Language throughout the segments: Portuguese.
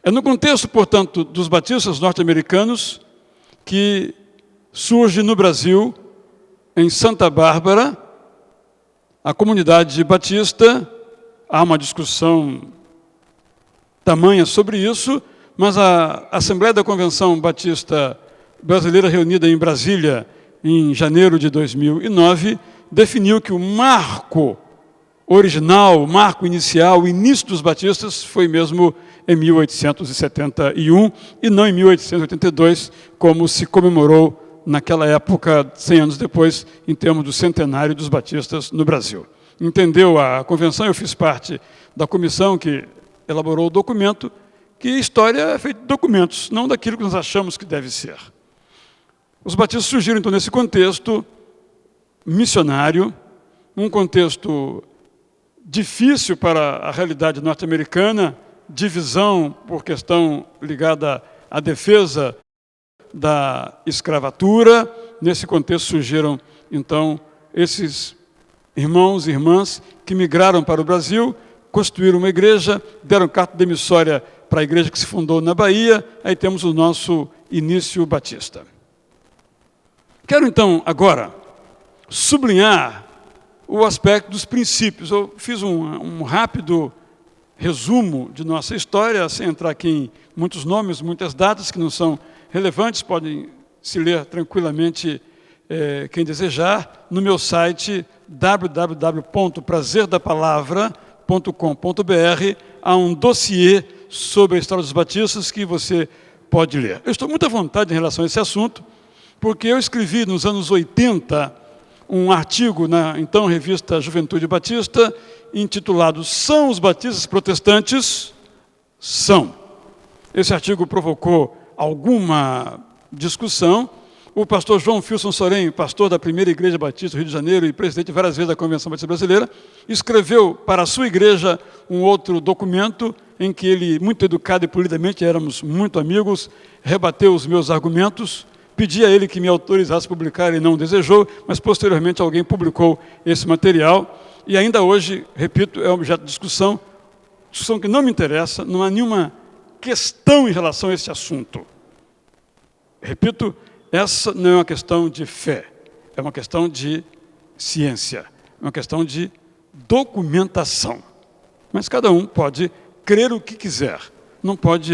É no contexto, portanto, dos batistas norte-americanos que surge no Brasil, em Santa Bárbara, a comunidade batista. Há uma discussão tamanha sobre isso, mas a Assembleia da Convenção Batista Brasileira, reunida em Brasília em janeiro de 2009, definiu que o marco original, o marco inicial, o início dos batistas foi mesmo em 1871 e não em 1882, como se comemorou naquela época, 100 anos depois, em termos do centenário dos batistas no Brasil. Entendeu a convenção? Eu fiz parte da comissão que elaborou o documento, que história é feita de documentos, não daquilo que nós achamos que deve ser. Os batistas surgiram, então, nesse contexto missionário, um contexto difícil para a realidade norte-americana, divisão por questão ligada à defesa da escravatura. Nesse contexto surgiram, então, esses irmãos e irmãs que migraram para o Brasil, constituíram uma igreja, deram carta demissória para a igreja que se fundou na Bahia, aí temos o nosso início batista. Quero, então, agora, sublinhar o aspecto dos princípios. Eu fiz um rápido resumo de nossa história, sem entrar aqui em muitos nomes, muitas datas que não são relevantes, podem se ler tranquilamente quem desejar, no meu site www.prazerdapalavra.com.br. há um dossiê sobre a história dos batistas que você pode ler. Eu estou muito à vontade em relação a esse assunto, porque eu escrevi nos anos 80 um artigo na então revista Juventude Batista, intitulado "São os batistas protestantes?" São. Esse artigo provocou alguma discussão. O pastor João Filson Sorém, pastor da Primeira Igreja Batista do Rio de Janeiro e presidente várias vezes da Convenção Batista Brasileira, escreveu para a sua igreja um outro documento em que ele, muito educado e polidamente, éramos muito amigos, rebateu os meus argumentos, pedi a ele que me autorizasse a publicar, ele não desejou, mas posteriormente alguém publicou esse material e ainda hoje, repito, é objeto de discussão que não me interessa, não há nenhuma questão em relação a esse assunto. Repito, essa não é uma questão de fé, é uma questão de ciência, é uma questão de documentação. Mas cada um pode crer o que quiser, não pode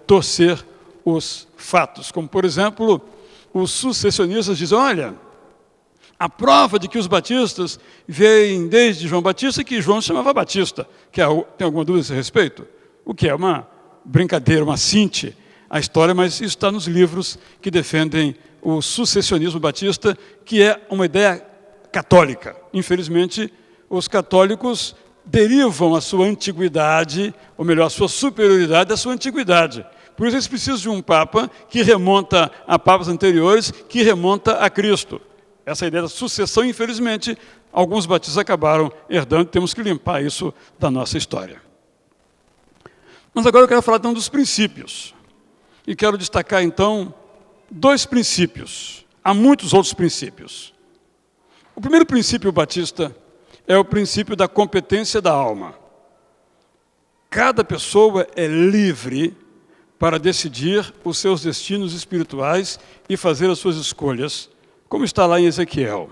torcer os fatos. Como, por exemplo, os sucessionistas dizem, olha, a prova de que os batistas vêm desde João Batista, que João se chamava Batista. Tem alguma dúvida a esse respeito? O que é uma brincadeira, uma cinte, a história, mas isso está nos livros que defendem o sucessionismo batista, que é uma ideia católica. Infelizmente, os católicos derivam a sua antiguidade, ou melhor, a sua superioridade da sua antiguidade. Por isso eles precisam de um Papa que remonta a papas anteriores, que remonta a Cristo. Essa ideia da sucessão, infelizmente, alguns batistas acabaram herdando, temos que limpar isso da nossa história. Mas agora eu quero falar então dos princípios. E quero destacar, então, 2 princípios. Há muitos outros princípios. O primeiro princípio batista é o princípio da competência da alma. Cada pessoa é livre para decidir os seus destinos espirituais e fazer as suas escolhas, como está lá em Ezequiel.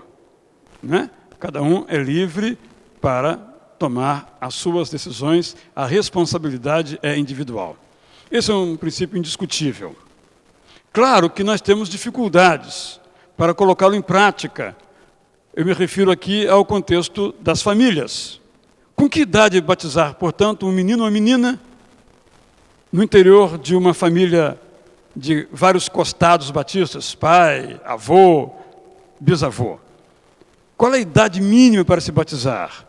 Né? Cada um é livre para tomar as suas decisões, a responsabilidade é individual. Esse é um princípio indiscutível. Claro que nós temos dificuldades para colocá-lo em prática. Eu me refiro aqui ao contexto das famílias. Com que idade batizar, portanto, um menino ou uma menina no interior de uma família de vários costados batistas, pai, avô, bisavô? Qual é a idade mínima para se batizar?